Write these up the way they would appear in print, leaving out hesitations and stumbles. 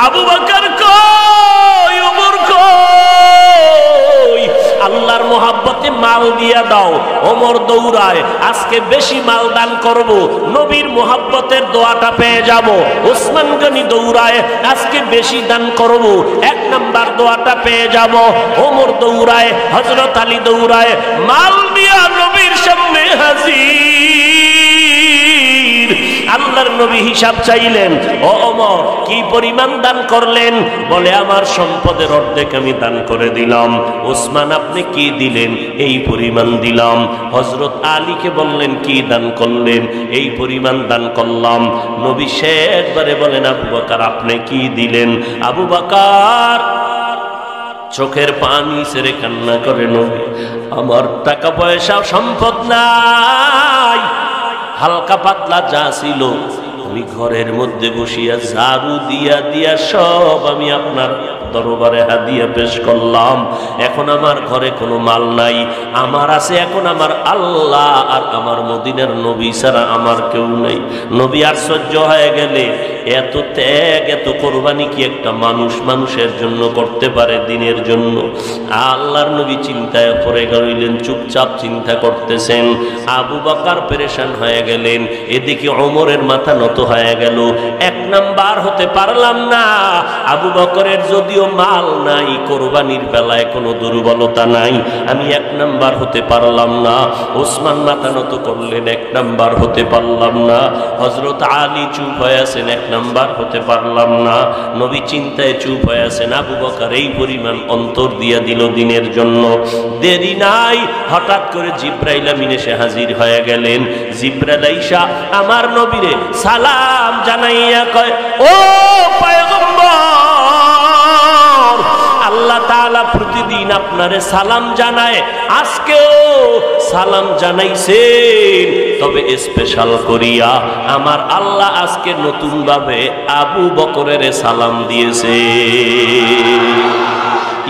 আবু বকর কই, ওমর কই, আল্লাহর মোহাব্বতে মাল দিয়া দাও। ওমর দৌড়ায়, আজকে বেশি মাল দান করব, নবীর মোহাব্বতের দোয়াটা পেয়ে যাব। ওসমান গনি দৌড়ায়, আজকে বেশি দান করব, 1 নাম্বার দোয়াটা পেয়ে যাব। ওমর দৌড়ায়, হযরত আলী দৌড়ায়, মাল দিয়া নবীর সামনে হাজির। আল্লাহর নবী হিসাব চাইলেন, ও ওমর কি পরিমাণ দান করলেন? বলে আমার সম্পদের অর্ধেক আমি দান করে দিলাম। ওসমান আপনি কি দিলেন? এই পরিমাণ দিলাম। হযরত আলীকে বললেন কি দান করলেন? এই পরিমাণ দান করলাম। নবী শেষবারে বলেন, আবু বকর আপনি কি দিলেন? আবু বকর চোখের পানি ছেড়ে কান্না করে, নবী আমার টাকা পয়সা সম্পদ নাই, হালকা পাতলা যা ছিল আমি ঘরের মধ্যে বসিয়া ঝাড়ু দিয়া দিয়া সব আমি আপনার দরবারে হাদিয়া পেশ করলাম। এখন আমার ঘরে কোনো মাল নাই, আমার আছে এখন আমার আল্লাহ আর আমার মদিনার নবী ছাড়া আমার কেউ নাই। নবী আশ্চর্য হয়ে গেলে, এত ত্যাগ এত কোরবানি কি একটা মানুষ মানুষের জন্য করতে পারে, দিনের জন্য? আল্লাহর নবী চিন্তায় পড়ে গেলেন, চুপচাপ চিন্তা করতেছেন। আবু বকর পেরেশান হয়ে গেলেন, এদিকে ওমরের মাথা নত হয়ে গেল। 1 নাম্বার হতে পারলাম না। আবু বকরের যদিও মাল নাই, কোরবানির বেলায় কোনো দুর্বলতা নাই, আমি 1 নাম্বার হতে পারলাম না। ওসমান মাথা নত করলেন, 1 নাম্বার হতে পারলাম না। হযরত আলী চুপ হয়ে আছেন, 1 নাম্বার হতে পারলাম না। নবী চিন্তায় চুপ হয়ে আছেন। আবু বকর এই পরিমাণ অন্তর দিয়া দিল দিনের জন্য। দেরি নাই, হঠাৎ করে জিব্রাইল আমিন এসে হাজির হয়ে গেলেন। জিব্রাইল আইসা আমার নবীরে সালাম জানাইয়া কয়, ও পয়গম্বর, আল্লাহ তাআলা প্রতিদিন আপনারে সালাম জানায়, আজকেও সালাম জানাইছেন, তবে স্পেশাল করিয়া আমার আল্লাহ আজকে নতুন ভাবে আবু বকরের সালাম দিয়েছে।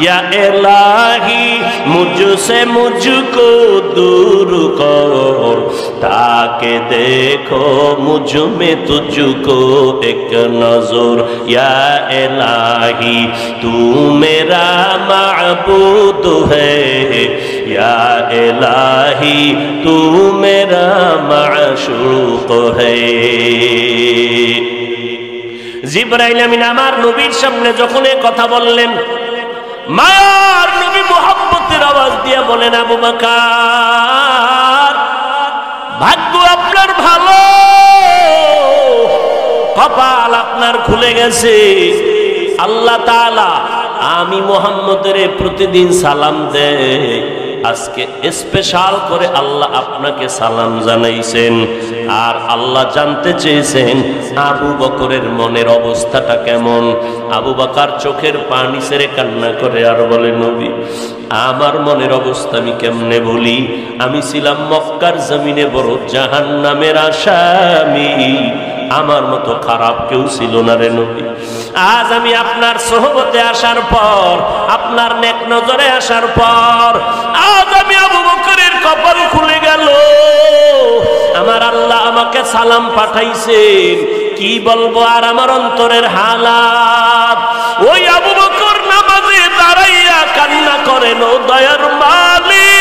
या इलाही मुझसे मुझको दूर कर, ताके देखो मुझ में तुझको एक नजर। या इलाही तू मेरा माबूद है, या इलाही तू मेरा माशूक है। জিবরাইল আমিন আমার নবীর সামনে যখন এই কথা বললেন, মায়ার নবী মুহাব্বতের আওয়াজ দিয়ে বলেন, আবু বকর ভাগ্য আপনার ভালো, কপাল আপনার খুলে গেছে। আল্লাহ তাআলা আমি মুহাম্মদের প্রতিদিন সালাম দেয়, আজকে স্পেশাল করে আল্লাহ আপনাকে সালাম জানাইছেন। আর আল্লাহ জানতে চেয়েছেন আবু বকরের মনের অবস্থাটা কেমন। আবু বকর চোখের পানি ছেড়ে কান্না করে আর বলে, নবী আমার মনের অবস্থা আমি কেমনে বলি? আমি ছিলাম মক্কার জমিনে বড় জাহান্নামের আসামি, আমার মতো খারাপ কেউ ছিল না রে নবী। আজ আমি আপনার সোহবতে আসার পর, আপনার নেক নজরে আসার পর, আজ আমি আবু বকরের কপাল খুলে গেল। আমার আল্লাহ আমাকে সালাম পাঠাইছেন, কি বলবো আর আমার অন্তরের হালাত। ওই আবু বকর নামাজে দাঁড়াইয়া কান্না করেন, ও দয়ার মালিক,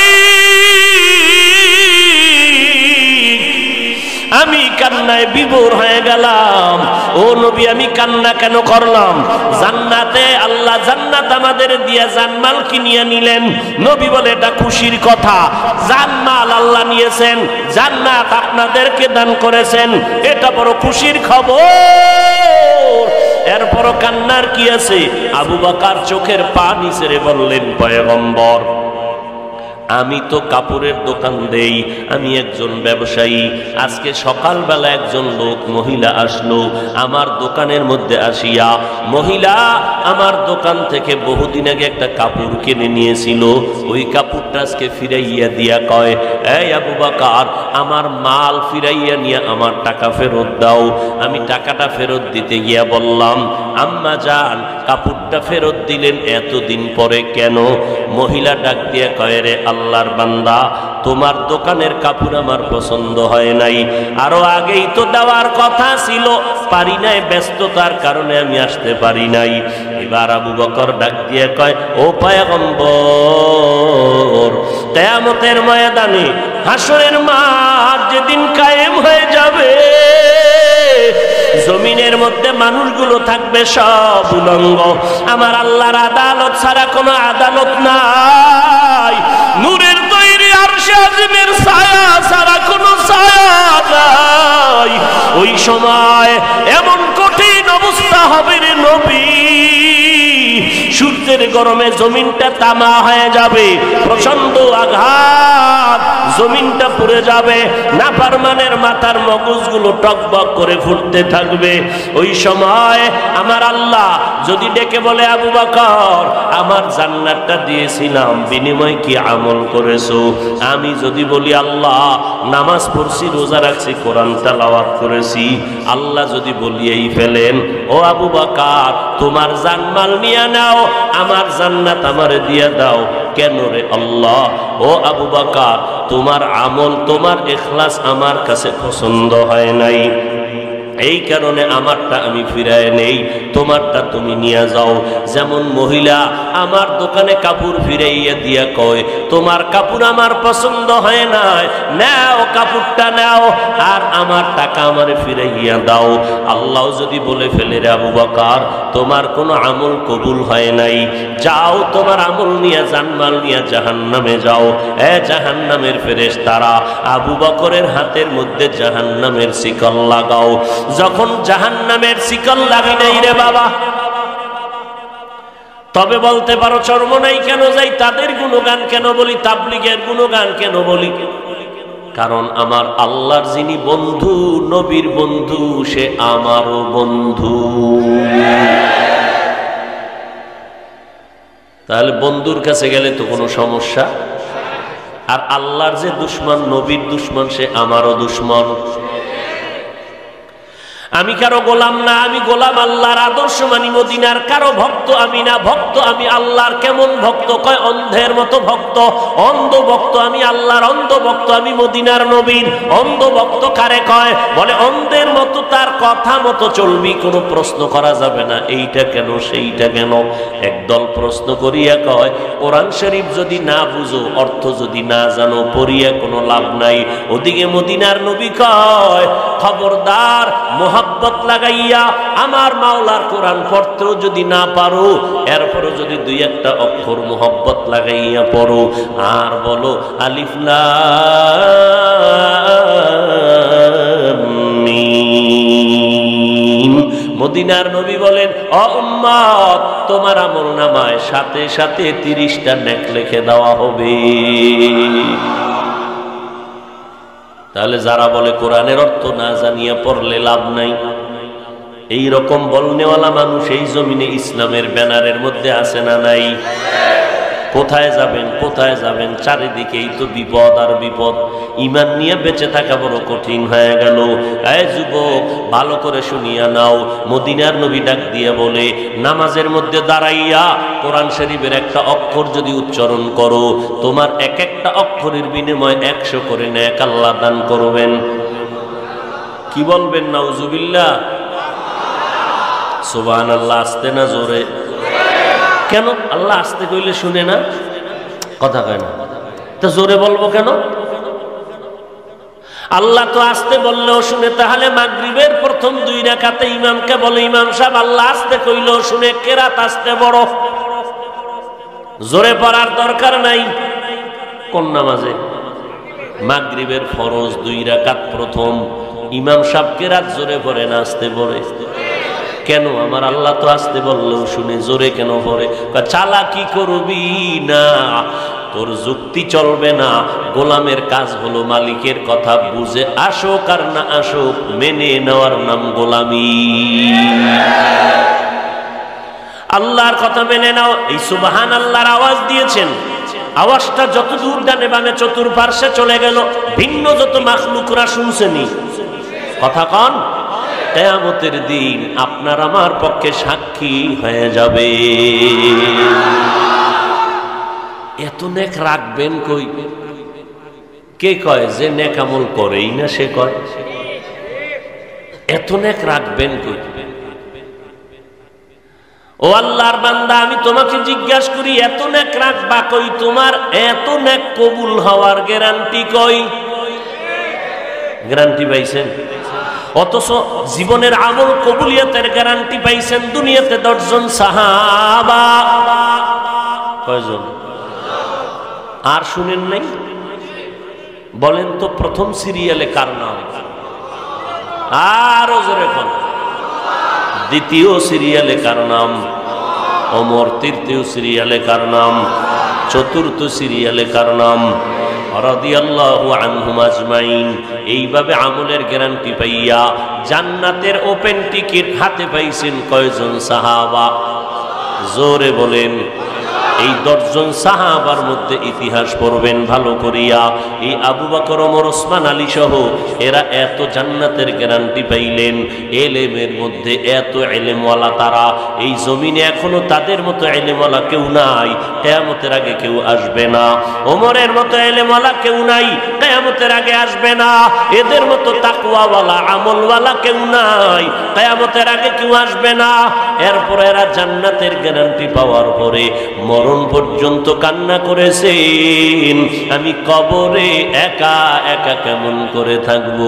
আমি কান্নায় বিভোর হয়ে গেলাম। ও নবী আমি কান্না কেন করলাম? জান্নাতে আল্লাহ জান্নাত আমাদের দিয়া জানমাল কিনিয়া নিলেন। নবী বলে এটা খুশির কথা, জানমাল আল্লাহ নিয়েছেন, জান্নাত আপনাদেরকে দান করেছেন, এটা বড় খুশির খবর। এরপরও কান্নার কি আছে? আবু বকর চোখের পানি ছেড়ে বললেন, পয়গম্বর আমি তো কাপড়ের দোকান দেই, আমি একজন ব্যবসায়ী। আজকে সকালবেলা একজন লোক মহিলা আসলো আমার দোকানের মধ্যে আসিয়া, মহিলা আমার দোকান থেকে বহুদিন আগে একটা কাপড় কিনে নিয়েছিল, ওই কাপড়টা আজকে ফিরাইয়া দিয়া কয়, এই আবু বকর আমার মাল ফিরাইয়া নিয়ে আমার টাকা ফেরত দাও। আমি টাকাটা ফেরত দিতে গিয়া বললাম, আম্মা জান কাপড়টা ফেরত দিলেন এতদিন পরে কেন? মহিলা ডাক দিয়ে কয়, রে আল্লাহর বান্দা, তোমার দোকানের কাপড় আমার পছন্দ হয় নাই, আরো আগেই তো দেওয়ার কথা ছিল, পারি নাই, ব্যস্ততার কারণে আমি আসতে পারি নাই। এবার আবু বকর ডাক দিয়ে কয়, ও পয়গম্বর, কিয়ামতের ময়দানে হাসরের মাঠ যেদিন কায়েম হয়ে যাবে, জমিনের মধ্যে মানুষগুলো থাকবে সব উলঙ্গ, আমার আল্লাহর আদালত ছাড়া কোনো আদালত নাই, নূরের তৈরি আরশে আজিমের ছায়া ছাড়া কোনো ছায়া নাই। ওই সময় এমন কঠিন অবস্থা হবে রে নবী, সূর্যের গরমে জমিনটা তামা হয়ে যাবে, প্রচন্ড আঘাত, জমিনটা পুড়ে যাবে, নাফরমানের মাথার মগজগুলো টকবক করে ফুটতে থাকবে। ওই সময় আমার আল্লাহ যদি ডেকে বলে, আবু বকর, আমার জান্নাতটা দিয়েছিলাম, বিনিময়ে কি আমল করেছো? আমি যদি বলি, আল্লাহ নামাজ পড়ছি, রোজা রাখছি, কোরআন তেলাওয়াত করেছি, আল্লাহ যদি বলিয়েই ফেলেন, ও আবু বকর, তোমার জানমাল নিয়ে নাও, আমার জান্নাত আমারে দিয়ে দাও, কেন রে আল্লাহ? ও আবু বকর, তোমার আমল, তোমার ইখলাস আমার কাছে পছন্দ হয় নাই, এই কারণে আমারটা আমি ফিরায় নেই, তোমারটা তুমি নিয়ে যাও। যেমন মহিলা আমার দোকানে কাপড় ফিরাইয়া দিয়া কয়, তোমার কাপড় আমার পছন্দ হয় নাই, নাও কাপড়টা নাও, আর আমার টাকা আমারে ফিরাইয়া দাও। আল্লাহ যদি বলে ফেলে, রে আবু বকর, তোমার কোনো আমল কবুল হয় নাই, যাও তোমার আমল নিয়ে, জানমাল নিয়ে জাহান্নামে যাও। এ জাহান্নামের ফেরেশতারা, আবু বকরের হাতের মধ্যে জাহান্নামের শিকল লাগাও। যখন জাহান্নামের শিকল লাগি নাই রে বাবা, তবে বলতে পারো চরমনাই কেন যাই, তাদের গুণগান কেন বলি, তাবলীগের গুণগান কেন বলি? কারণ আমার আল্লাহর যিনি বন্ধু, নবীর বন্ধু, সে আমারও বন্ধু। তাহলে বন্ধুর কাছে গেলে তো কোনো সমস্যা, আর আল্লাহর যে দুশ্মন, নবীর দুশ্মন, সে আমারও দুশ্মন। আমি কারো গোলাম না, আমি গোলাম আল্লাহর, আদর্শ মানি মদিনার, কারো ভক্ত আমি না, ভক্ত আমি আল্লাহর। কেমন ভক্ত? কয় অন্ধের মতো ভক্ত, অন্ধ ভক্ত আমি আল্লাহর, অন্ধ ভক্ত আমি মদিনার নবীর। অন্ধ ভক্ত কারে কয়? বলে অন্ধের মতো তার কথা মতো চলবি, কোনো প্রশ্ন করা যাবে না, এইটা কেন সেইটা কেন। একদল প্রশ্ন করিয়া কয়, কোরআন শরীফ যদি না বুঝো, অর্থ যদি না জানো, পড়িয়া কোনো লাভ নাই। ওদিকে মদিনার নবী কয়, খবরদার, মোহাব্বত লাগাইয়া আমার মাওলার কোরআন পড়তেও যদি না পারো, এরপরও যদি দুই একটা অক্ষর মোহাব্বত লাগাইয়া পড়ো, আর বলো আলিফ লাম মিম। মদিনার নবী বলেন, ও উম্মত, তোমার আমল নামায় সাথে সাথে 30টা নেক লিখে দেওয়া হবে। তাহলে যারা বলে কোরআনের অর্থ না জানিয়া পড়লে লাভ নাই, এই রকম বলনেওয়ালা মানুষ এই জমিনে ইসলামের ব্যানারের মধ্যে আছে না নাই? কোথায় যাবেন, কোথায় যাবেন? চারিদিকেই তো বিপদ আর বিপদ। ঈমান নিয়ে বেঁচে থাকা বড় কঠিন হয়ে গেল। এই যুবক, ভালো করে শুনিয়া নাও, মদিনার নবী ডাক দিয়ে বলে, নামাজের মধ্যে দাঁড়াইয়া কোরআন শরীফের একটা অক্ষর যদি উচ্চারণ করো, তোমার এক একটা অক্ষরের বিনিময়ে 100 করে নেক আল্লাহ দান করবেন। কি বলবেন? নাউজুবিল্লাহ, সুবহানাল্লাহ। আসতে না জোরে? কেন? আল্লাহ আসতে কইলে শুনে না, কথা কয় না, তো জোরে বলবো কেন? আল্লাহ তো আসতে বললেও শুনে, তাহলে মাগরিবের প্রথম 2 রাকাতে ইমামকে বলে, ইমাম সাহেব আল্লাহ আসতে কইলেও শুনে, কেরাত আসতে বড়, জোরে পড়ার দরকার নাই। কোন নামাজে? মাগরিবের ফরজ 2 রাকাত প্রথম, ইমাম সাহেব কেরাত জোরে পড়ে না আসতে পড়ে? কেন? আমার আল্লাহ তো আসতে বললেও শুনে, জোরে কেন পড়ে? চালাকি করবি না, তোর যুক্তি চলবে না। গোলামের কাজ হলো মালিকের কথা বুঝে আসুক আর না আসুক, মেনে নেওয়ার নাম গোলামি। আল্লাহর কথা মেনে নাও। এই সুবহান আল্লাহর আওয়াজ দিয়েছেন, আওয়াজটা যত দূর ডানে বামে চতুর্পার্শ্বে চলে গেল, ভিন্ন যত মাখলুকরা শুনছেনি, কথা কন, কিয়ামতের দিন আপনার আমার পক্ষে সাক্ষী হয়ে যাবে। এত নেক রাখবেন কই? কে কয় যে নেক আমল করেই না সে কয় এত নেক রাখবেন কই? ও আল্লাহর বান্দা, আমি তোমাকে জিজ্ঞাসা করি এত নেক রাখবা কই? তোমার এত নেক কবুল হওয়ার গ্যারান্টি কই? গ্যারান্টি পাইছেন? অথচ জীবনের আমল কবুলিয়তের গ্যারান্টি পাইছেন দুনিয়াতে 10 জন সাহাবা। কয়জন? আর শুনেন নাই? বলেন তো প্রথম সিরিয়ালে কার নাম? আরো জোরে কোন? দ্বিতীয় সিরিয়ালে কার নাম? ওমর। তৃতীয় সিরিয়ালে কার নাম? চতুর্থ সিরিয়ালে কার নাম? রাদিয়াল্লাহু আনহুম আজমাইন। এইভাবে আমলের গ্যারান্টি পাইয়া জান্নাতের ওপেন টিকিট হাতে পাইছেন কয়জন সাহাবা? জোরে বলেন। এই 10 জন সাহাবার মধ্যে ইতিহাস পড়বেন ভালো করিয়া। এই আবু বকর, ওমর, ওসমান, আলী সহ এরা এত জান্নাতের গ্যারান্টি পাইলেন। এলেমের মধ্যে এত এলেমওয়ালা তারা, এই জমিনে এখনো তাদের মতো এলেমওয়ালা কেউ নাই, কিয়ামতের আগে কেউ আসবে না। ওমরের মতো এলেমওয়ালা কেউ নাই, কিয়ামতের আগে আসবে না। এদের মতো তাকওয়াওয়ালা আমলওয়ালা কেউ নাই, কিয়ামতের আগে কেউ আসবে না। এরপর এরা জান্নাতের গ্যারান্টি পাওয়ার পরে মরণ পর্যন্ত কান্না করেছেন, আমি কবরে একা একা কেমন করে থাকব।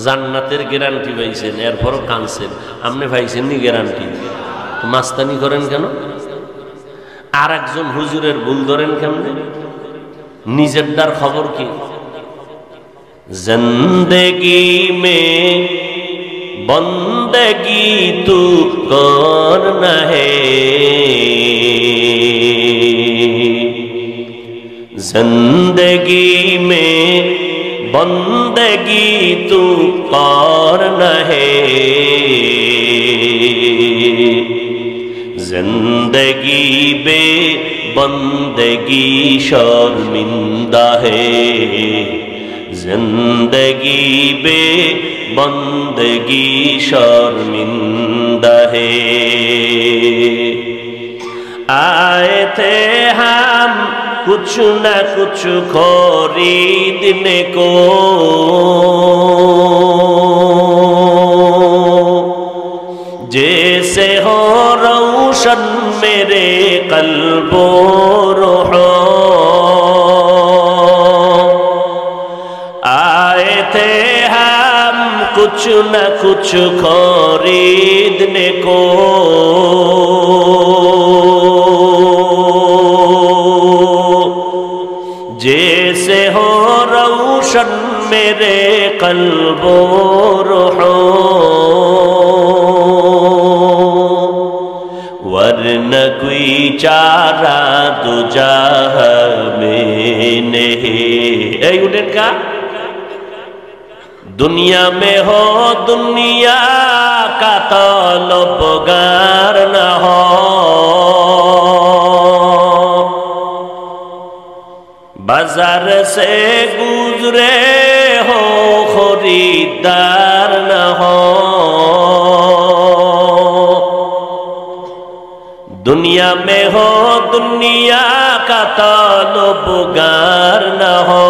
জান্নাতের গ্যারান্টি পাইছেন, এরপরও কাঁদছেন। আপনি পাইছেন নি গ্যারান্টি? মাস্তানি করেন কেন? আর একজন হুজুরের ভুল ধরেন কেমনে? নিজেরটার খবর কি? জিন্দেগি মে बंदगी तू करना है, जिंदगी में बंदगी तू करना है, जिंदगी बे बंदगी शर्मिंदा है, जिंदगी बे बंदगी शर्मिंदा है। आए थे हम कुछ न कुछ खरीदने को, जैसे हो रोशन मेरे कल्बो रूहो। आए थे कुछ न कुछ खरीदने को, जैसे हो रोशन मेरे कल्बो रूहो, वरना कोई चारा दुजाह में नहीं। ऐ उठेन का दुनिया में हो दुनिया का तलबगार न हो, बाजार से गुजरे हो खरीदार न हो। दुनिया में हो दुनिया का तलबगार न हो,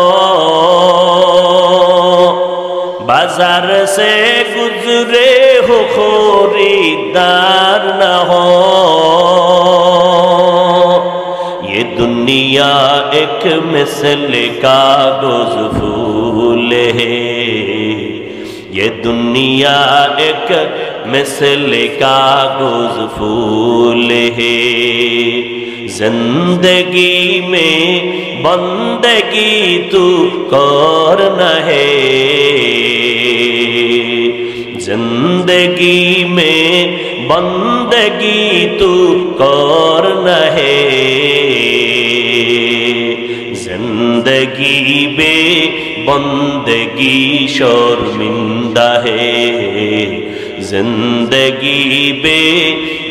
बाजार से गुजरे हो खरीदार न हो। ये दुनिया एक मिसल कागज फूल है, ये दुनिया एक मिसल कागज फूल है। जिंदगी में बंदगी तू करना है, जिंदगी में बंदगी तू करना है, जिंदगी बे बंदगी शर्मिंदा है, जिंदगी बे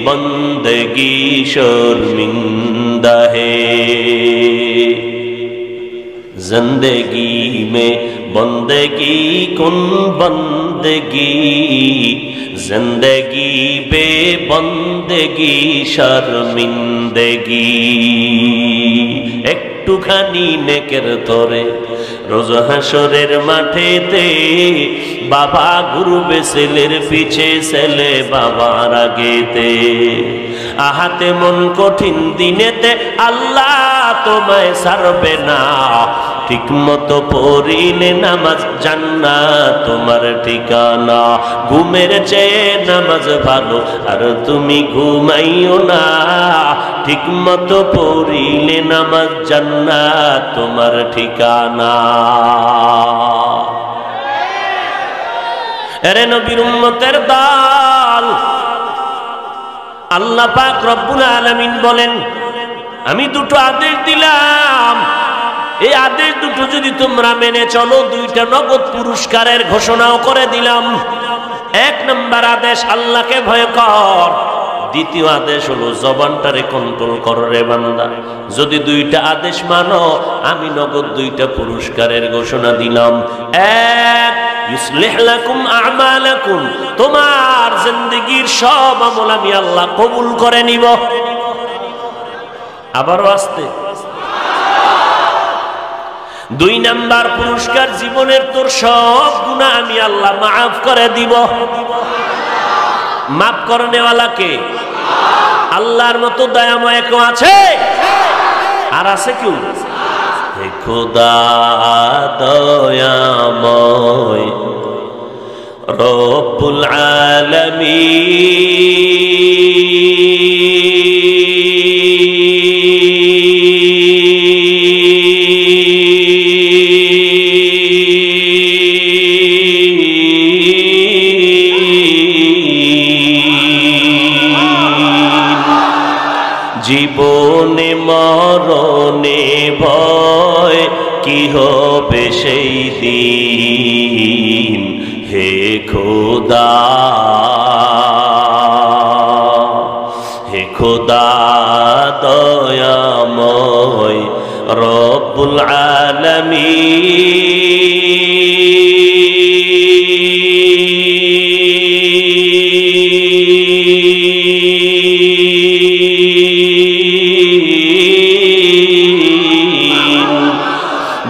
बंदगी शर्मिंदा है, जिंदगी में बंदगी कुन बंदगी जिंदगी बे बंदगी शर्मिंदगी একটুখানি নেকের তরে রোজ হাসরের মাঠেতে বাবা ঘুরবে ছেলের পিছে ছেলে বাবার আগেতে আহাতে মন কঠিন দিনেতে আল্লাহ তোমায় ছাড়বে না ঠিক মতো পড়িলে নামাজ জান্নাত তোমার ঠিকানা ঘুমের চেয়ে নামাজ ভালো আর তুমি ঘুমাইও না ঠিক মতো পড়িলে নামাজ জান্নাত তোমার ঠিকানা এরে নবীর উম্মতের দল আল্লাহ পাক রব্বুল আলামিন বলেন আমি দুটো আদেশ দিলাম এই আদেশ দুটো যদি তোমরা মেনে চলো দুইটা নগদ পুরস্কারের ঘোষণাও করে দিলাম এক নাম্বার আদেশ আল্লাহকে ভয় কর দ্বিতীয় আদেশ হলো জবানটারে কন্ট্রোল কর রে বান্দা যদি দুইটা আদেশ মানো আমি নগদ দুইটা পুরস্কারের ঘোষণা দিলাম এক ইউসলিহ লাকুম আমালাকুম তোমার জিন্দেগীর সব আমল আমি আল্লাহ কবুল করে নিব আবারও আসতে দুই নাম্বার পুরস্কার জীবনের তোর সব গুনাহ আমি আল্লাহ মাফ করে দিব মাফ করনেওয়ালা কে আল্লাহর মতো দয়াময় কেউ আছে আর আছে কেউ হে খোদা দয়াময় রব্বুল জীবনে মরণে ভয় কি হবে সেই দিন হে খোদা হে খোদা দয়াময় রব্বুল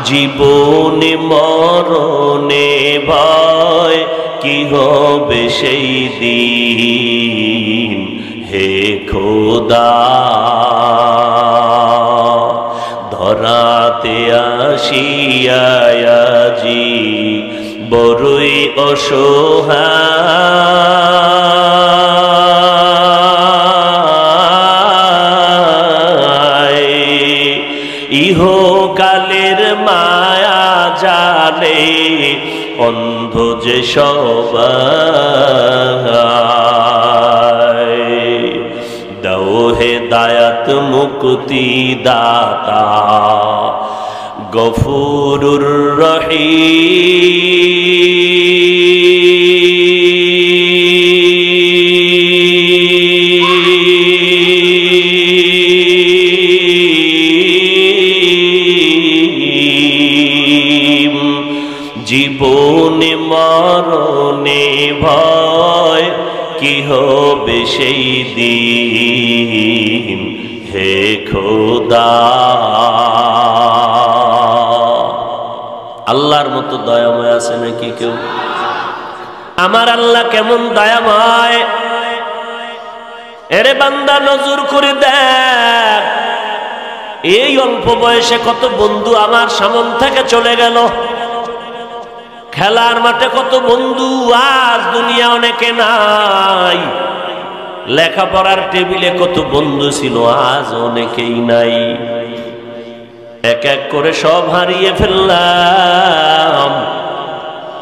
জীবনে মরণে ভয় কি হবে সেই দিন হে খোদা ধরাতে আসিয়াজি বড়ই অসহায় ইহকালের মায়া জালে অন্ধ যে সবাই দাও হেদায়াত মুক্তি দাতা গফুরুর রহিম জীবনে মরণে ভয় কি হবে সেই দিন হে খোদা আল্লাহর মতো দয়াময় আছে নাকি কেউ আমার আল্লাহ কেমন দয়াময় এরে বান্দা নজর করে দেখ এই অল্প বয়সে কত বন্ধু আমার সামন থেকে চলে গেল খেলার মাঠে কত বন্ধু আজ দুনিয়া অনেকে নাই লেখাপড়ার টেবিলে কত বন্ধু ছিল আজ অনেকেই নাই এক এক করে সব হারিয়ে ফেললাম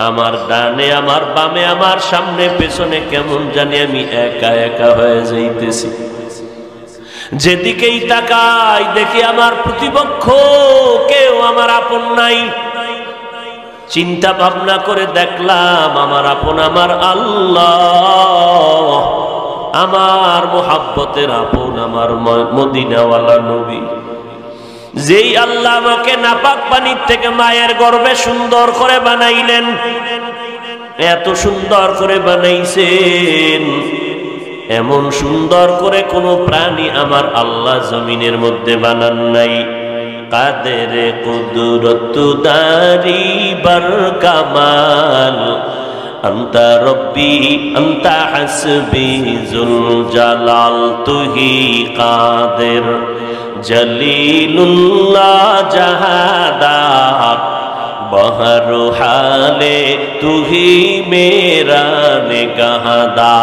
আমার ডানে আমার বামে আমার সামনে পেছনে কেমন জানি আমি একা একা হয়ে যাইতেছি যেদিকেই তাকাই দেখি আমার প্রতিপক্ষ কেউ আমার আপন নাই চিন্তা ভাবনা করে দেখলাম আমার আপন আমার আল্লাহ আমার মুহাব্বতের আপন আমার মদিনাওয়ালা নবী যেই আল্লাহ আমাকে নাপাক পানির থেকে মায়ের গর্ভে সুন্দর করে বানাইলেন, এত সুন্দর করে বানাইছেন, এমন সুন্দর করে কোনো প্রাণী আমার আল্লাহ জমিনের মধ্যে বানান নাই। কাদের কুদরত দারি বার কামাল, আন্তা রব্বি আন্তা হাসবি জুল জালাল, তুহি কাদের জলিলুল্লাহ জাহাদাত, বহর হালে তুহি মেরা নিগাহদা।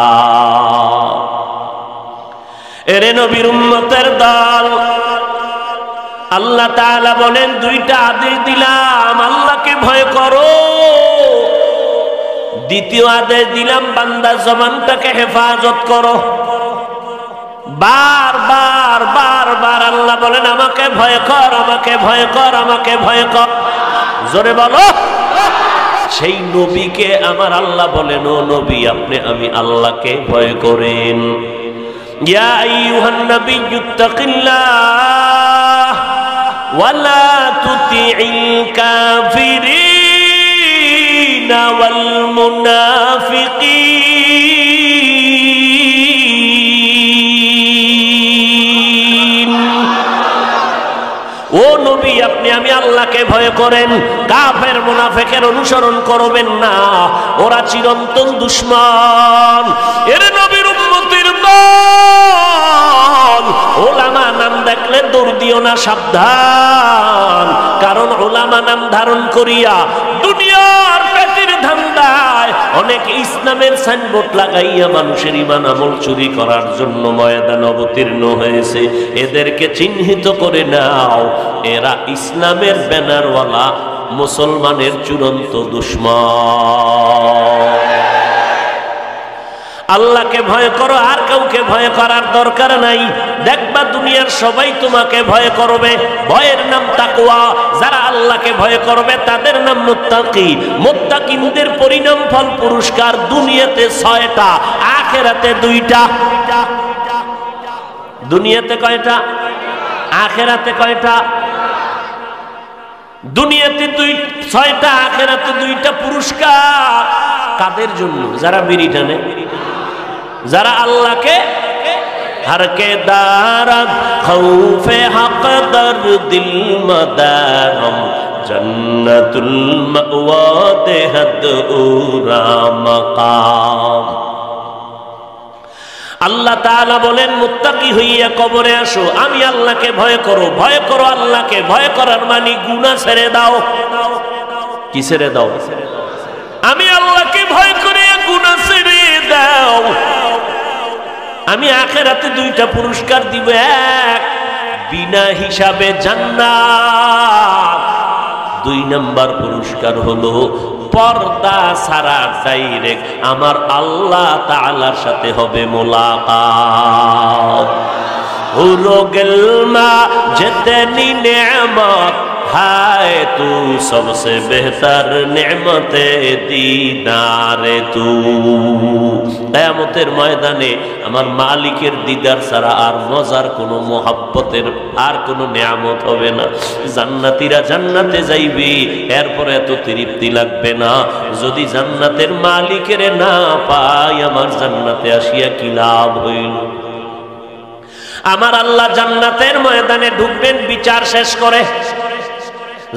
এরে নবীর উম্মতের দল, আল্লাহ তাআলা বলেন দুইটা আদেশ দিলাম, আল্লাহকে ভয় করো। দ্বিতীয় আদেশ দিলাম বান্দার জবানটাকে হেফাজত করো। বারবার বারবার আল্লাহ বলেন আমাকে ভয় কর, আমাকে ভয় কর, আমাকে ভয় কর। জোরে বলো। সেই নবীকে আমার আল্লাহ বলেন, ও নবী আপনি আমি আল্লাহকে ভয় করেন। ইয়া আইয়ুহান নাবিয়্যু তাকিল্লাহ ওয়ালা তুতিইল কাফিরিনা ওয়াল মুনাফিকিন। ও নবী আপনি আমি আল্লাহকে ভয় করেন, কাফের মুনাফিকের অনুসরণ করবেন না, ওরা চিরন্তন দুশমন। এর নবীর উম্মতের দল, ওলামা নাম দেখলে দৌড় দিও না, সাবধান। কারণ ওলামা নাম ধারণ করিয়া দুনিয়ার পেটের ধান্দায় অনেক ইসলামের সাইনবোর্ড লাগাইয়া মানুষের ঈমান আমল চুরি করার জন্য ময়দান অবতীর্ণ হয়েছে। এদেরকে চিহ্নিত করে নাও, এরা ইসলামের ব্যানারওয়ালা মুসলমানের চূড়ান্ত দুশমন। আল্লাহকে ভয় করো, আর কাউকে ভয় করার দরকার নাই। দেখবা দুনিয়ার সবাই তোমাকে ভয় করবে, ভয়ের নাম তাকওয়া। যারা আল্লাহকে ভয় করবে তাদের নাম মুত্তাকি। মুত্তাকিনদের পরিণাম ফল পুরস্কার দুনিয়াতে 6টা, আখিরাতে 2টা। দুনিয়াতে কয়টা? আখিরাতে কয়টা? দুনিয়াতে 6টা, আখিরাতে 2টা পুরস্কার। কাদের জন্য? যারা বিড়ি টানে, যারা আল্লাহকে হরকে দারাত খৌফে হক দর দিল মদারম জন্নতুল মাওয়া দেহদ উরা মাকাম। আল্লাহ তাআলা বলেন মুত্তাকি হইয়া কবরে আসো, আমি আল্লাহকে ভয় করো। ভয় করো আল্লাহকে। ভয় করার মানে গুনাহ ছেড়ে দাও। কি ছেড়ে দাও? আমি আল্লাহকে ভয় করে গুনাহ ছেড়ে দাও। আমি আখিরাতে 2টা পুরস্কার দিব। এক, বিনা হিসাবে জান্নাত। 2 নাম্বার পুরস্কার হলো পর্দা ছাড়া ডাইরেক্ট আমার আল্লাহ তাআলার সাথে হবে মুলাকাত। হুরো গেলমা জিতনি নেমত হায় তু সবসে বেহতর নেমতে দিদারে তু। কিয়ামতের ময়দানে আমার মালিকের দিদার ছাড়া আর মজার কোনো মোহাব্বতের আর কোনো নিয়ামত হবে না। জান্নাতীরা জান্নাতে যাইবে, এরপরে এত তৃপ্তি লাগবে না। যদি জান্নাতের মালিকের না পাই, আমার জান্নাতে আসিয়া কি লাভ হইল? আমার আল্লাহ জান্নাতের ময়দানে ঢুকবেন বিচার শেষ করে।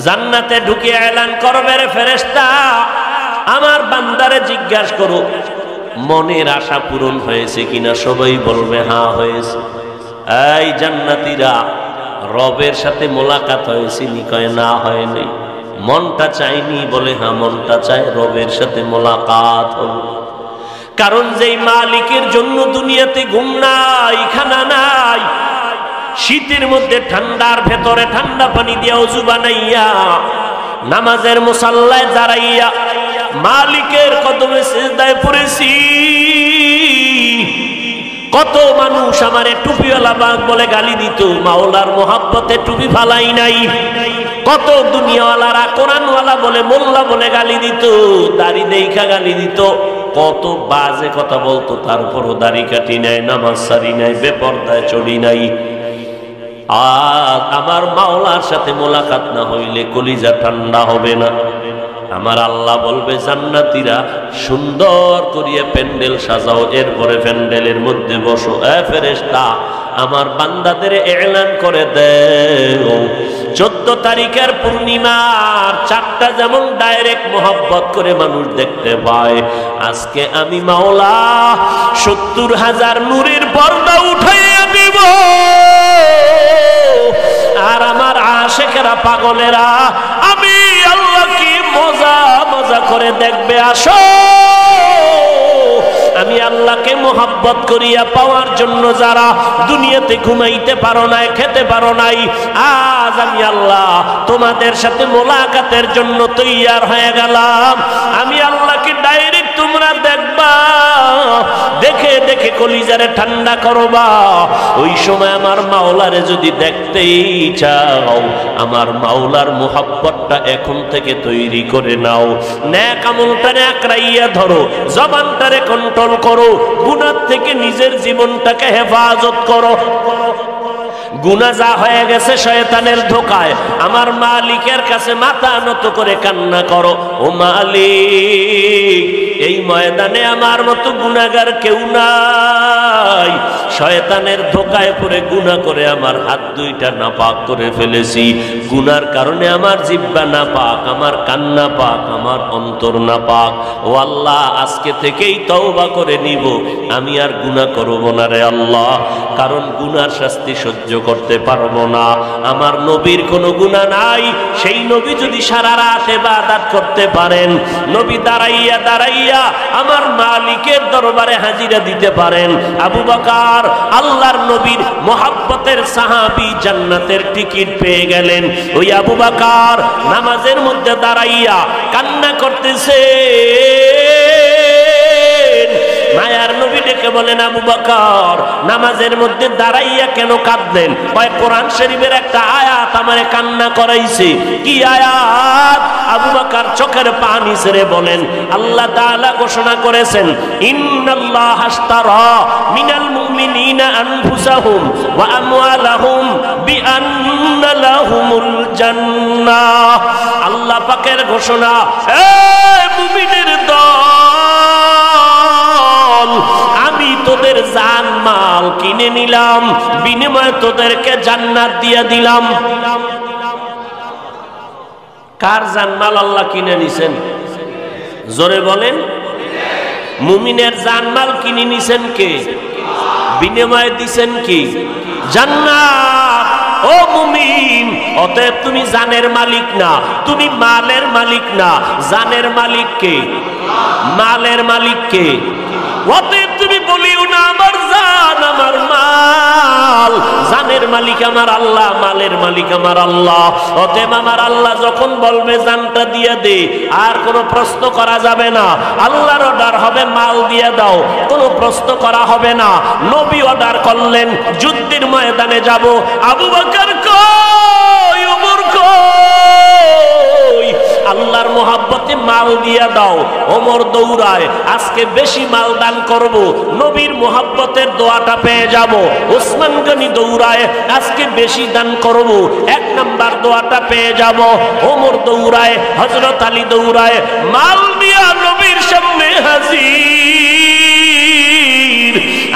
জান্নাতে ঢুকে এলান করবে, রে ফেরেশতা আমার বান্দারে জিজ্ঞাসা করো মনের আশা পূরণ হয়েছে কিনা। সবাই বলবে হ্যাঁ হয়েছে। এই জান্নাতীরা রবের সাথে মোলাকাত হয়েছে নি? কয় না হয়নি। মনটা চাইনি? বলে হ্যাঁ মনটা চায় রবের সাথে মোলাকাত হলো। কারণ যেই মালিকের জন্য দুনিয়াতে ঘুম নাই, খানা নাই, শীতের মধ্যে ঠান্ডার ভেতরে ঠান্ডা পানি দিয়ে ওযু বানাইয়া নামাজের মুসাল্লায় দাঁড়াইয়া মালিকের কদমে সিজদায় পড়েছি। কত মানুষ আমারে টুপিওয়ালা বাঘ বলে গালি দিত, মাওলার মোহাব্বতে টুপি ফালাই নাই। কত দুনিয়াওয়ালারা কোরআনওয়ালা বলে মোল্লা বলে গালি দিত, দাড়ি দেইখা গালি দিত, কত বাজে কথা বলতো, তারপরও দাড়ি কাটি নাই, নামাজ সারি নাই, বেপরদায় চলি নাই। আর আমার মাওলার সাথে মোলাকাত না হইলে কলিজা ঠান্ডা হবে না। আমার আল্লাহ বলবে জান্নাতীরা সুন্দর করিয়া প্যান্ডেল সাজাও, এরপরে প্যান্ডেলের মধ্যে বসো। ফেরেশতা আমার বান্দাদের এলান করে দেও 14 তারিখের পূর্ণিমার চাঁদটা যেমন ডাইরেক্ট মোহাব্বত করে মানুষ দেখতে পায়, আজকে আমি মাওলা 70,000 নূরের পর্দা উঠাইয়া দিব। আর আমার আশেকেরা পাগলেরা আমি আল্লাহ কি মজা মজা করে দেখবে। আসো আমি আল্লাহকে মোহাব্বত করিয়া পাওয়ার জন্য যারা দুনিয়াতে ঘুমাইতে পারো নাই, খেতে পারো নাই, আজ আমি আল্লাহ তোমাদের সাথে মোলাকাতের জন্য তৈয়ার হয়ে গেলাম। আমি আল্লাহকে ডাইরেক্ট তোমরা দেখবা, দেখে দেখে কলিজারে ঠান্ডা করবা। ওই সময় আমার মাওলারে যদি দেখতেই চাও, আমার মাওলার মোহাব্বতটা এখন থেকে তৈরি করে নাও। নেক আমলটারে আঁকড়াইয়া ধরো, জবানটারে কন্ট্রোল করো, গুনাহ থেকে নিজের জীবনটাকে হেফাজত করো। গুনাহ যা হয়ে গেছে শয়তানের ধোকায়, আমার মালিকের কাছে মাথা নত করে কান্না করো। ও মালিক, এই ময়দানে আমার মতো গুনাহগার কেউ নাই। শয়তানের ধোকায় পড়ে গুনাহ করে আমার হাত দুইটা নাপাক করে ফেলেছি। গুনার কারণে আমার জিহ্বা নাপাক, আমার কান নাপাক, আমার অন্তর নাপাক। ও আল্লাহ, আজকে থেকেই তওবা করে নিব, আমি আর গুনাহ করব না রে আল্লাহ। কারণ গুনার শাস্তি সহ্য করতে পারবো না। আমার নবীর কোনো গুনাহ নাই, সেই নবী যদি সারা রাত ইবাদত করতে পারেন, নবী দাঁড়াইয়া দাঁড়াইয়া আমার মালিকের দরবারে হাজিরা দিতে পারেন, আবু বকর আল্লাহর নবীর মোহাব্বতের সাহাবী জান্নাতের টিকিট পেয়ে গেলেন। ওই আবু বকর নামাজের মধ্যে দাঁড়াইয়া কান্না করতেছে। মায়ার নবী ডেকে বলেন, আবু বকর নামাজের মধ্যে দাঁড়াইয়া কেন কাঁদলেন? কয় কোরআন শরীফের একটা আয়াত আমারে কান্না করাইছে। কি আয়াত? আবু বকর চোখের পানি ছেড়ে বলেন, আল্লাহ তাআলা ঘোষণা করেছেন, ইন্নাল্লাহ আশতারা মিনাল মুমিনিনা আনফুসাহুম ওয়া আমওয়ালাহুম বিআন্না লাহুমুল জান্নাহ। আল্লাহ পাকের ঘোষণা, এই মুমিনের দল, আমি তোদের জান মাল কিনে নিলাম, বিনিময়ে তোদেরকে জান্নাত দিয়ে দিলাম। কার জানমাল আল্লাহ কিনে নিছেন? জোরে বলেন। মুমিনের জানমাল কিনে নিছেন কে? বিনিময়ে দিছেন কি? জান্নাত। ও মুমিন, অতএব তুমি জানের মালিক না, তুমি মালের মালিক না। জানের মালিক কে? মালের মালিক কে? অতএব তুমি বলিও না আমার জান আমার মাল। জানের মালিক আমার আল্লাহ, মালের মালিক আমার আল্লাহ। অতএব আমার আল্লাহ যখন বলবে জানটা দিয়ে দে, আর কোনো প্রশ্ন করা যাবে না। আল্লাহর অর্ডার হবে মাল দিয়ে দাও, কোনো প্রশ্ন করা হবে না। নবী অর্ডার করলেন যুদ্ধের ময়দানে যাব, আবু বকর কই, ওমর কই? আল্লাহর মোহাব্বতে মাল দিয়া দাও। ওমর দৌড়ায়, আজকে বেশি মাল দান করব, নবীর মোহাব্বতের দোয়াটা পেয়ে যাব। ওসমান গনি দৌড়ায়, আজকে বেশি দান করব, 1 নাম্বার দোয়াটা পেয়ে যাব। ওমর দৌড়ায়, হযরত আলী দৌড়ায়, মাল দিয়া নবীর সামনে হাজির।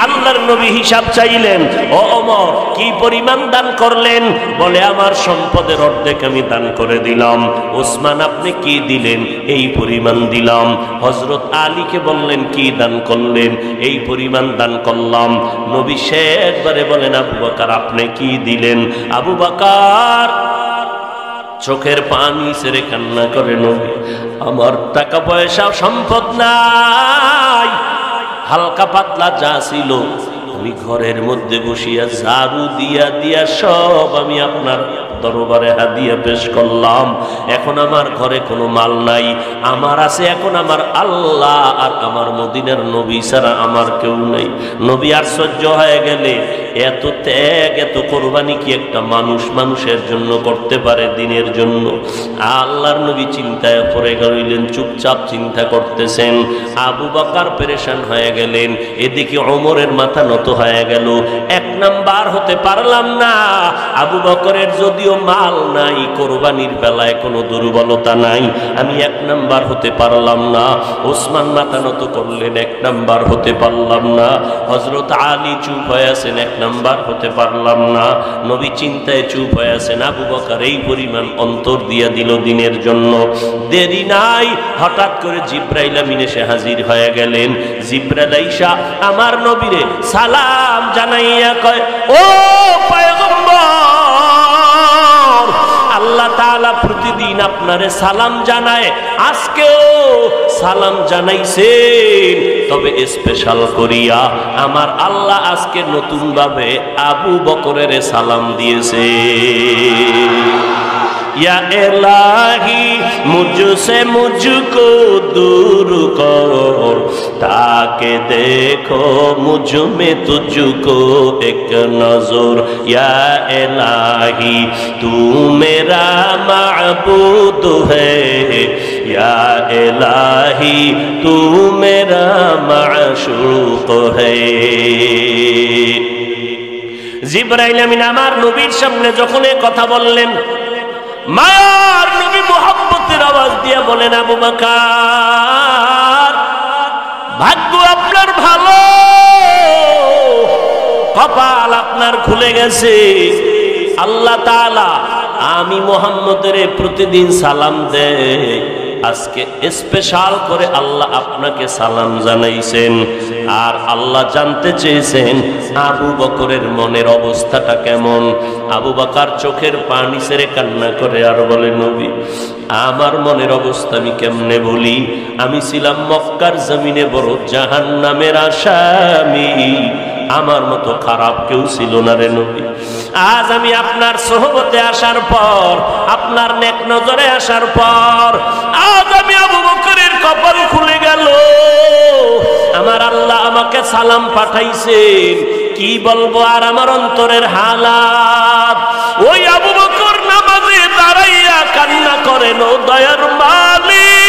আল্লাহর নবী হিসাব চাইলেন, ও ওমর কি পরিমাণ দান করলেন? বলে আমার সম্পদের অর্ধেক আমি দান করে দিলাম। ওসমান আপনি কি দিলেন? এই পরিমাণ দিলাম। হযরত আলীকে বললেন কি দান করলেন? এই পরিমাণ দান করলাম। নবী শেষবারে বলেন, আবু বকর আপনি কি দিলেন? আবু বকর চোখের পানি ছেড়ে কান্না করে, নবী আমার টাকা পয়সা সম্পদ নাই, হালকা পাতলা যা ছিল আমি ঘরের মধ্যে বসিয়া ঝাড়ু দিয়া দিয়া সব আমি আপনার দরবারে হাদিয়া পেশ করলাম। এখন আমার ঘরে কোনো মাল নাই, আমার আছে এখন আমার আল্লাহ আর আমার মদিনার নবী ছাড়া আমার কেউ নেই। নবী আশ্চর্য হয়ে গেলে, এত ত্যাগ এত কোরবানি কি একটা মানুষ মানুষের জন্য করতে পারে, দিনের জন্য? আল্লাহর নবী চিন্তায় পড়ে গেলেন, চুপচাপ চিন্তা করতেছেন। আবু বকর পেরেশান হয়ে গেলেন, এদিকে ওমরের মাথা নত হয়ে গেল। এক নাম্বার হতে পারলাম না। আবু বকরের যদিও মাল নাই, কোরবানির বেলায় কোনো দুর্বলতা নাই, আমি এক নাম্বার হতে পারলাম না। ওসমান মাথা নত করলেন, এক নাম্বার হতে পারলাম না। হযরত আলী চুপ হয়ে আছেন, এক নাম্বার হতে পারলাম না। নবী চিন্তায় চুপ হয়ে আছেন। আবু বকর এই পরিমাণ অন্তর দিয়া দিল দিনের জন্য। দেরি নাই, হঠাৎ করে জিব্রাইল আমিন এসে হাজির হয়ে গেলেন। জিব্রাইল আইসা আমার নবীরে সালাম জানাইয়া কয়, ও পয়গম্বর, আল্লাহ তাআলা প্রতিদিন আপনারে সালাম জানায়, আজকেও সালাম জানাইছেন, তবে স্পেশাল করিয়া আমার আল্লাহ আজকে নতুন ভাবে আবু বকরের সালাম দিয়েছে। या इलाही मुझसे मुझको दूर कर, ताकि देखो मुझ में तुझको एक नजर। या इलाही तू मेरा माबूद है, या इलाही तू मेरा माशूक है। জিবরাইল আমিন আমার নবীর সামনে যখন এই কথা বললেন, মায়ার নবী মুহাব্বতের আওয়াজ দিয়ে বলেন, আবু বকর, ভাগ্য আপনার ভালো, কপাল আপনার খুলে গেছে। আল্লাহ তাআলা আমি মুহাম্মদের প্রতিদিন সালাম দেয়, আজকে স্পেশাল করে আল্লাহ আপনাকে সালাম জানাইছেন। আর আল্লাহ জানতে চেয়েছেন আবু বকরের মনের অবস্থাটা কেমন। আবু বকর চোখের পানি ছেড়ে কান্না করে আর বলে, নবী, আমার মনের অবস্থা আমি কেমনে বলি? আমি ছিলাম মক্কার জমিনে বড় জাহান্নামের আসামি, আমার মতো খারাপ কেউ ছিল না রে নবী। আজ আমি আপনার সোহবতে আসার পর, আপনার নেক নজরে আসার পর, আজ আমি আবু বকরের কপাল খুলে গেল। আমার আল্লাহ আমাকে সালাম পাঠাইছেন, কি বলবো আর আমার অন্তরের হালাত। ওই আবু বকর নামাজে দাঁড়াইয়া কান্না করেন, ও দয়ার মালিক,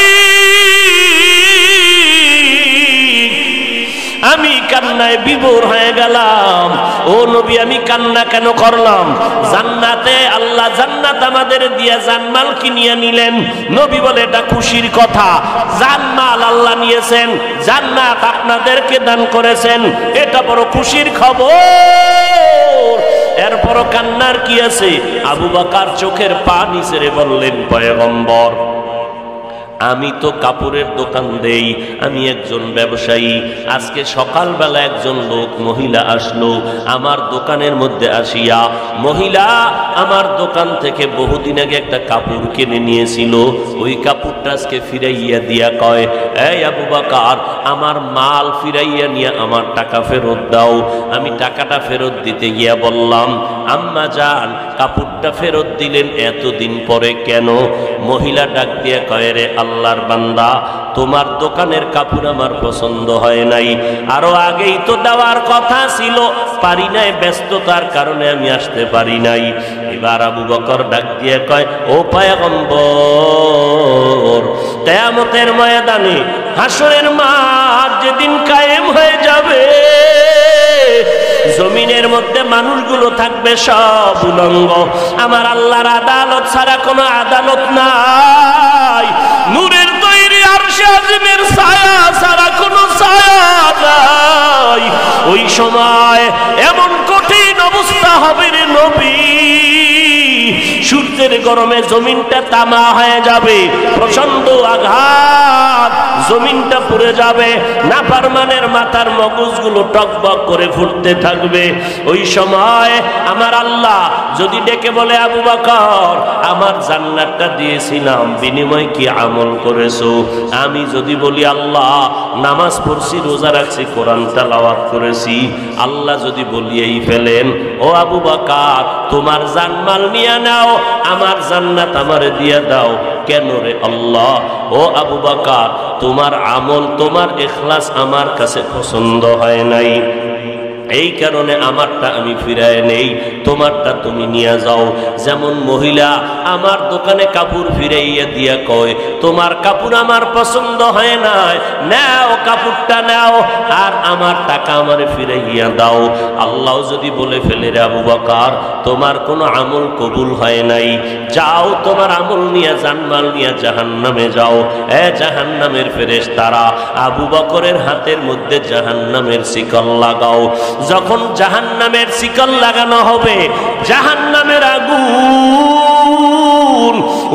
আমি কান্নায় বিভোর হয়ে গেলাম। ও নবী, আমি কান্না কেন করলাম? জান্নাতে আল্লাহ জান্নাত আমাদের দিয়া জানমাল কিনিয়ে নিলেন। নবী বলে, এটা খুশির কথা। জানমাল আল্লাহ নিয়েছেন, জান্নাত আপনাদেরকে দান করেছেন, এটা বড় খুশির খবর। এরপরও কান্নার কি আছে? আবু বকর চোখের পানি ছেড়ে বললেন, পয়গম্বর, আমি তো কাপড়ের দোকান দেই, আমি একজন ব্যবসায়ী। আজকে সকালবেলা একজন লোক মহিলা আসলো আমার দোকানের মধ্যে আসিয়া। মহিলা আমার দোকান থেকে বহুদিন আগে একটা কাপড় কিনে নিয়েছিল, ওই কাপড়টা আজকে ফিরাইয়া দিয়া কয়, এই আবু বকর, আমার মাল ফিরাইয়া নিয়ে আমার টাকা ফেরত দাও। আমি টাকাটা ফেরত দিতে গিয়া বললাম, আম্মা জান, কাপড়টা ফেরত দিলেন এতদিন পরে কেন? মহিলা ডাক দিয়া কয়, রে আল্লাহর বান্দা, তোমার দোকানের কাপড় আমার পছন্দ হয় নাই, আরো আগেই তো দেওয়ার কথা ছিল, পারি নাই, ব্যস্ততার কারণে আমি আসতে পারি নাই। এবার আবু বকর ডাক দিয়ে কয়, ও পয়গম্বর, কিয়ামতের ময়দানে হাসরের মাঠ যেদিন কায়েম হয়ে যাবে, জমিনের মধ্যে মানুষগুলো থাকবে সব উলঙ্গ। আমার আল্লাহর আদালত ছাড়া কোনো আদালত নাই। নূরের তৈরি আরশে আজিমের ছায়া ছাড়া কোনো ছায়া নাই। ওই সময় এমন কঠিন অবস্থা হবে রে নবী, সূর্যের গরমে জমিনটা তামা হয়ে যাবে, প্রচন্ড আঘাত, জমিনটা পুড়ে যাবে, নাফরমানের মাথার মগজগুলো টকবক করে ফুটতে থাকবে। ওই সময় আমার আল্লাহ যদি ডেকে বলে, আবু বকর, আমার জান্নাতটা দিয়েছিলাম, বিনিময়ে কি আমল করেছো? আমি যদি বলি, আল্লাহ নামাজ পড়ছি, রোজা রাখছি, কোরআন তেলাওয়াত করেছি, আল্লাহ যদি বলিয়েই ফেলেন, ও আবু বকর, তোমার জানমাল নিয়ে নাও, আমার জান্নাত আমারে দিয়া দাও। কেন রে আল্লাহ? ও আবু বকর, তোমার আমল, তোমার ইখলাস আমার কাছে পছন্দ হয় নাই, এই কারণে আমারটা আমি ফিরায় নেই, তোমারটা তুমি নিয়ে যাও। যেমন মহিলা আমার দোকানে কাপড় ফিরাইয়া দিয়া কয়, তোমার কাপড় আমার পছন্দ হয় না, নাও কাপড়টা নাও, আর আমার টাকা আমারে ফিরাইয়া দাও। আল্লাহ যদি বলে ফেলে, রে আবু বকর, তোমার কোনো আমল কবুল হয় নাই, যাও তোমার আমল নিয়ে, জানমাল নিয়ে জাহান্নামে যাও। জাহান্নামের ফেরেশতারা আবু বকরের হাতের মধ্যে জাহান্নামের শিকল লাগাও। যখন জাহান্নামের শিকল লাগানো হবে, জাহান্নামের আগুন,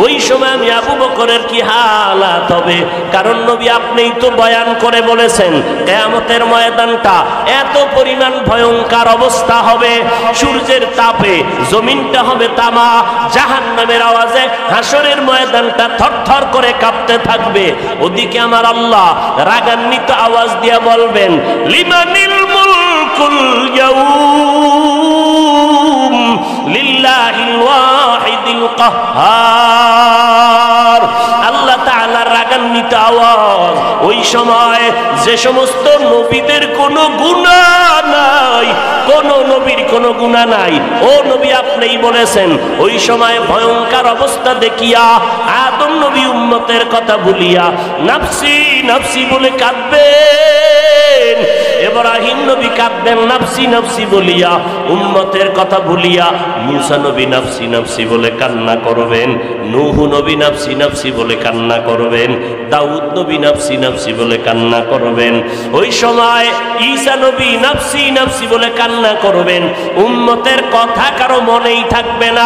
ওই সময় আমি আবু বকরের কি হালাত হবে? কারণ নবী আপনিই তো বয়ান করে বলেছেন, কিয়ামতের ময়দানটা এত পরিমাণ ভয়ঙ্কর অবস্থা হবে, সূর্যের তাপে জমিনটা হবে তামা, জাহান্নামের আওয়াজে হাসরের ময়দানটা থরথর করে কাঁপতে থাকবে। ওদিকে আমার আল্লাহ রাগান্বিত আওয়াজ দিয়ে বলবেন, লিমানিল মুলকুল ইয়াউম লিল্লাহিল ওয়াহিদিল কাহ্হার। আল্লাহ তাআলার রাগান্বিত আওয়াজ। ওই সময় যে সমস্ত নবীদের কোনো গুনাহ নাই, কোন নবীর কোনো গুনাহ নাই, ও নবী আপনিই বলেছেন, ওই সময় ভয়ঙ্কর অবস্থা দেখিয়া আদম নবী উম্মতের কথা ভুলিয়া নাফসি নাফসি বলে কাঁদবেন। ইব্রাহিম নবী কাঁদবেন নাফসি নাফসি বলিয়া, উম্মতের কথা ভুলিয়া। মুসা নবী নাফসি নাফসি বলে কান্না করবেন, নূহ নবী নাফসি নাফসি বলে কান্না করবেন, দাউদ নবী নাফসি নাফসি বলে কান্না করবেন। ওই সময় ঈসা নবী নাফসি নাফসি বলে কান্না করবেন। উম্মতের কথা কারো মনেই থাকবে না,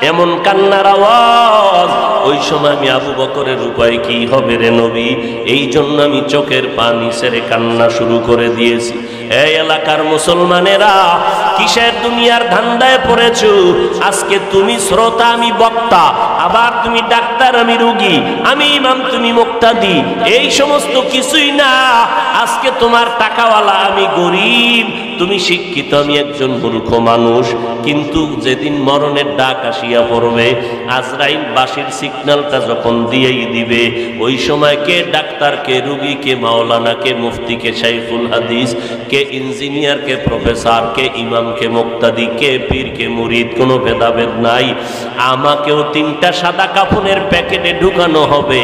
এমন কান্নার আওয়াজ। ওই সময় আমি আবু বকরের উপায় কি হবে রে নবী? এই জন্য আমি চোখের পানি ছেড়ে কান্না শুরু করে দিয়েছি। এই এলাকার মুসলমানেরা, কিসের দুনিয়ার ধান্দায় পড়েছো? আজকে তুমি শ্রোতা, আমি বক্তা, আবার তুমি ডাক্তার, আমি রোগী, আমি ইমাম, তুমি মুক্তাদি, এই সমস্ত কিছুই না। আজকে তোমার টাকাওয়ালা, আমি গরিব, তুমি শিক্ষিত, আমি একজন মূর্খ মানুষ। কিন্তু যেদিন মরণের ডাক আসিয়া পড়বে, আজরাইল বাঁশির সিগন্যালটা যখন দিয়েই দিবে, ওই সময় কে ডাক্তার, কে রোগী, কে মাওলানা, কে মুফতি, কে শাইখুল হাদিস, কে ইঞ্জিনিয়ার, কে প্রফেসর, কে ইমাম, কে মুক্তাদি, কে পীর, কে মুরিদ, কোনো ভেদাভেদ নাই। আমাকেও 3টা সাদা কাফনের প্যাকেটে ঢুকানো হবে,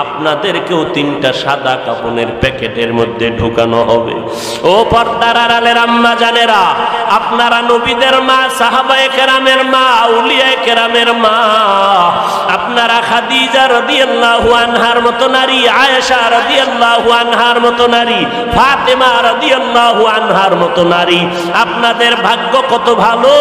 আপনাদেরকেও 3টা সাদা কাফনের প্যাকেটের মধ্যে ঢুকানো হবে। ও পর্দার আড়ালের আম্মা জানেরা, আপনারা নবীদের মা, সাহাবায়ে কেরামের মা, আউলিয়ায়ে কেরামের মা, আপনারা খাদিজা রাদিয়াল্লাহু আনহার মতো নারী, আয়েশা রাদিয়াল্লাহু আনহার মতো নারী, ফাতেমা রাদিয়াল্লাহু আনহার মতো নারী, আপনাদের ভাগ্য কত ভালো।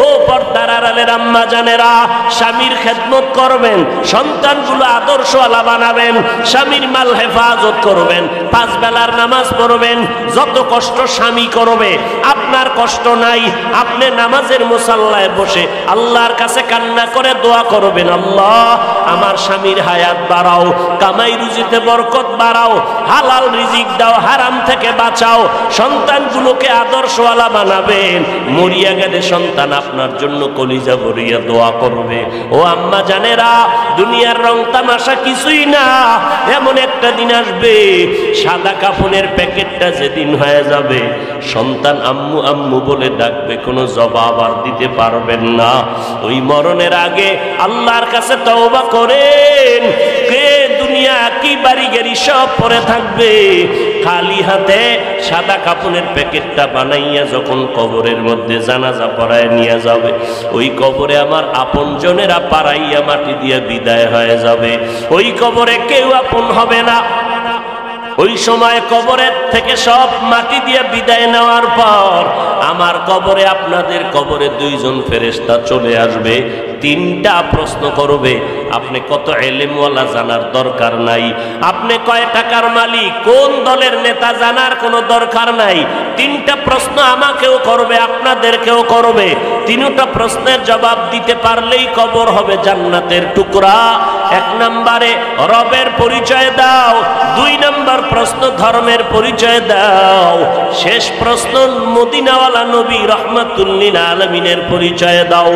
ও পর্দার আড়ালের আম্মা জানেরা, স্বামীর খেদমত করবেন, সন্তানগুলো আদর্শওয়ালা বানাবেন, স্বামীর মাল হেফাজত করবেন, 5 বেলার নামাজ পড়বেন। যত কষ্ট স্বামী করবে, আপনার কষ্ট নাই। আপনি নামাজের মুসাল্লায় বসে আল্লাহর কাছে কান্না করে দোয়া করবেন, আল্লাহ আমার স্বামীর হায়াত বাড়াও, কামাই রুজিতে বরকত বাড়াও, হালাল রিজিক দাও, হারাম থেকে বাঁচাও। সন্তানগুলোকে আদর্শওয়ালা বানাবেন। মরিয়া গেলে সন্তান আপনার জন্য কলিজা ভরিয়া দোয়া করবে। ও আম্মা জানেরা, দুনিয়ার রং তামাশা কিছুই না। এমন একটা দিন আসবে, সাদা কাফনের প্যাকেটটা যেদিন হয়ে যাবে, সন্তান আম্মু আম্মু বলে ডাকবে, কোনো জবাব আর দিতে পারবেন না। ওই মরণের আগে আল্লাহর কাছে তওবা করেন। কে দুনিয়া কি বাড়ি গাড়ি সব পরে থাকবে, খালি হাতে সাদা কাফনের প্যাকেটটা বানাইয়া যখন কবরের মধ্যে জানাজা পড়ায় নিয়ে যাবে, ওই কবরে আমার আপনজনেরা পাড়াইয়া মাটি দিয়ে বিদায় হয়ে যাবে। ওই কবরে কেউ আপন হবে না। ওই সময় কবরের থেকে সব মাটি দিয়ে বিদায় নেওয়ার পর আমার কবরে, আপনাদের কবরে 2 জন ফেরেশতা চলে আসবে। 3টা প্রশ্ন করবে। আপনি কত এলেমওয়ালা জানার দরকার নাই, আপনি কয় টাকার মালিক, কোন দলের নেতা জানার কোনো দরকার নাই। তিনটা প্রশ্ন আমাকেও করবে, আপনাদেরকেও করবে। তিনটা প্রশ্নের জবাব দিতে পারলেই কবর হবে জান্নাতের টুকরা। এক নম্বরে রবের পরিচয় দাও, দুই নম্বর প্রশ্ন ধর্মের পরিচয় দাও, শেষ প্রশ্ন মদিনাওয়ালা নবী রহমাতুল লিল আলামিনের পরিচয় দাও।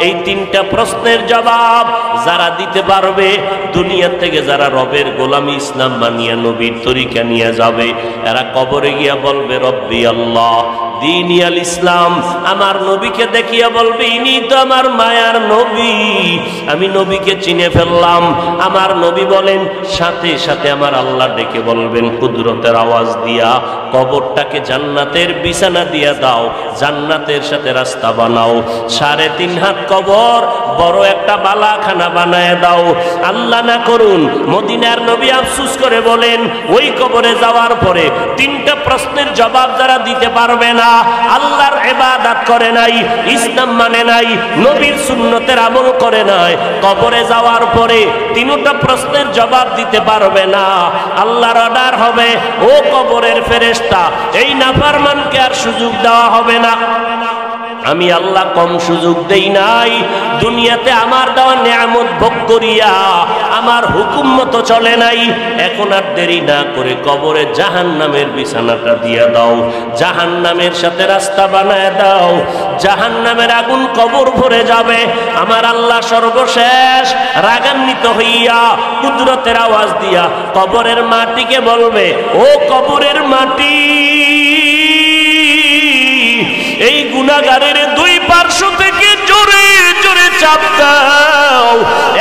এই তিনটা প্রশ্নের জবাব যারা দিতে পারবে, দুনিয়া থেকে যারা রবের গোলামি ইসলাম মানিয়া নবীর তরিকা নিয়ে যাবে, এরা কবরে গিয়া বলবে রব্বি আল্লাহ দীনি আল ইসলাম। আমার নবীকে দেখিয়া বলবে ইনি তো আমার মায়ার নবী, আমি নবীকে চিনে ফেললাম। আমার নবী বলেন সাথে সাথে আমার আল্লাহ ডেকে বলবেন কুদরতের আওয়াজ দিয়া, কবরটাকে জান্নাতের বিছানা দিয়া দাও, জান্নাতের সাথে রাস্তা বানাও। 3.5 হাত কবর বড় একটা বালাখানা বানায় দাও। আল্লাহ না করুন মদিনার নবী আফসোস করে বলেন ওই কবরে যাওয়ার পরে তিনটা প্রশ্নের জবাব যারা দিতে পারবে না, আল্লাহর ইবাদত করে নাই, ইসলাম মানে নাই, নবীর সুন্নতের আমল করে নাই, কবরে যাওয়ার পরে তিনটা প্রশ্নের জবাব দিতে পারবে না, আল্লাহর অর্ডার হবে ও কবরের ফেরেশতা এই নাফরমানকে আর সুযোগ দেওয়া হবে না। আমি আল্লাহ কম সুযোগ দেই নাই, দুনিয়াতে আমার দেওয়া নিয়ামত ভোগ করিয়া আমার হুকুম মতো চলে নাই, এখন আর দেরি না করে কবরে জাহান্নামের বিছানাটা দিয়া দাও, জাহান্নামের সাথে রাস্তা বানায় দাও, জাহান্নামের আগুন কবর ভরে যাবে। আমার আল্লাহ সর্বশেষ রাগান্বিত হইয়া কুদরতের আওয়াজ দিয়া কবরের মাটিকে বলবে ও কবরের মাটি, এই গুনাহগারের দুই পার্শ্ব থেকে জোরে জোরে চাপ দাও।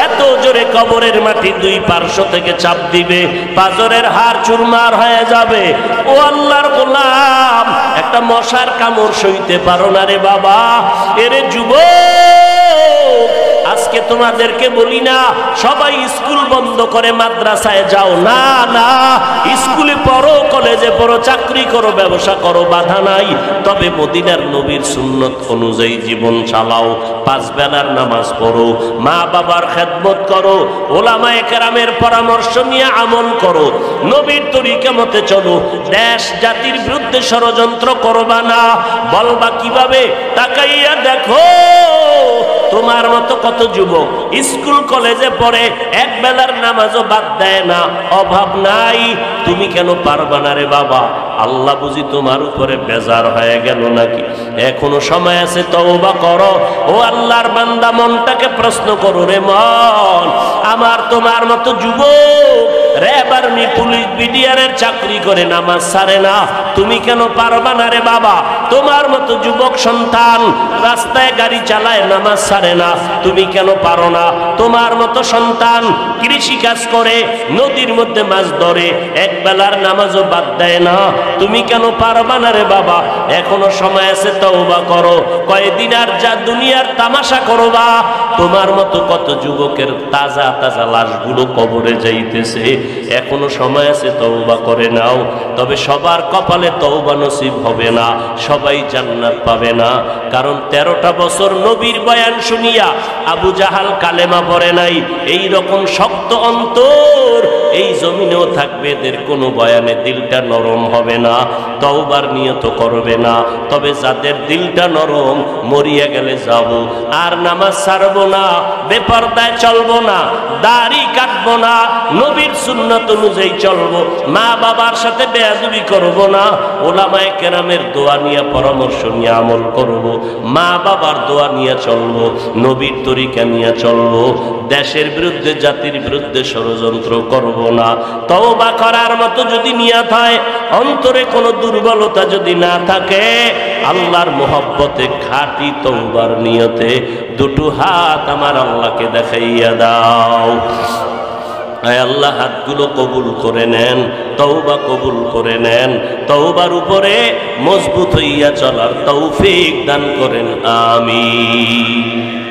এত জোরে কবরের মাটি দুই পার্শ্ব থেকে চাপ দিবে, পাজরের হাড় চুরমার হয়ে যাবে। ও আল্লাহর গোলাম, একটা মশার কামড় সইতে পারো না রে বাবা, এরে যুবক, আজকে তোমাদেরকে বলি না সবাই স্কুল বন্ধ করে মাদ্রাসায় যাও, না না, স্কুলে পড়ো, কলেজে পড়ো, চাকরি করো, ব্যবসা করো, বাধা নাই, তবে মদিনার নবীর সুন্নত অনুযায়ী জীবন চালাও, 5 বেলার নামাজ পড়ো, মা বাবার খেদমত করো, ওলামায়ে কেরামের পরামর্শ নিয়ে আমল করো, নবীর তরিকা মতে চলো, দেশ জাতির বিরুদ্ধে ষড়যন্ত্র করবা না। বলবা কিভাবে? তাকাইয়া দেখো তোমার মতো কত যুবক স্কুল কলেজে পড়ে, এক বেলার নামাজও বাদ দেয় না, অভাব নাই, তুমি কেন পারবা না রে বাবা? আল্লাহ বুঝি তোমার উপরে বেজার হয়ে গেল নাকি? এখনো সময় আছে, তওবা করো। ও আল্লাহর বান্দা, মনটাকে প্রশ্ন করো রে মন, আমার তোমার মতো যুবক র‍্যাব আর্মি পুলিশ বিডিআরের চাকরি করে নামাজ ছাড়ে না, তুমি কেন পারবা না রে বাবা? তোমার মতো যুবক সন্তান রাস্তায় গাড়ি চালায় নামাজ ছাড়ে না, তুমি কেন পারো না? তোমার মতো সন্তান কৃষি কাজ করে, নদীর মধ্যে মাছ ধরে, এক বেলার নামাজও বাদ দেয় না, তুমি কেন পারবা না রে বাবা? এখনো সময় আছে, তওবা করো। কয়দিন আর যা দুনিয়ার তামাশা করবা? তোমার মতো কত যুবকের তাজা তাজা লাশগুলো কবরে যাইতেছে, এখনো সময় আছে, তওবা করে নাও। তবে সবার কপালে তওবা নসিব হবে না, সবাই জান্নাত পাবে না, কারণ 13টা বছর নবীর বয়ান শুনিয়া আবু জাহাল কালেমা পড়ে নাই। এই রকম শক্ত অন্তর এই জমিনেও থাকবে, এদের কোনো বয়ানে দিলটা নরম হবে না, তওবার নিয়ত করবে না। তবে যাদের দিলটা নরম, মরিয়া গেলে যাব, আর নামাজ ছাড়বো না, বেপরদায় চলবো না, দাড়ি কাটবো না, নবীর সুন্নাত অনুযায়ী চলবো, মা বাবার সাথে বেয়াদবি করবো না, ওলামায়ে কেরামের দোয়া নিয়ে পরামর্শ নিয়ে আমল করবো, মা বাবার দোয়া নিয়ে চলবো, নবীর তরিকা নিয়ে চলবো, দেশের বিরুদ্ধে জাতির বিরুদ্ধে ষড়যন্ত্র করবো না। তওবা করার মতো যদি নিয়ত হয়, অন্তরে কোনো দুর্বলতা যদি না থাকে, আল্লাহর মোহব্বতে খাঁটি তওবার নিয়তে দুটো হাত আমার আল্লাহকে দেখাইয়া দাও। আয় আল্লাহ, হাতগুলো কবুল করে নেন, তওবা কবুল করে নেন, তওবার উপরে মজবুত হইয়া চলার তৌফিক দান করেন, আমিন।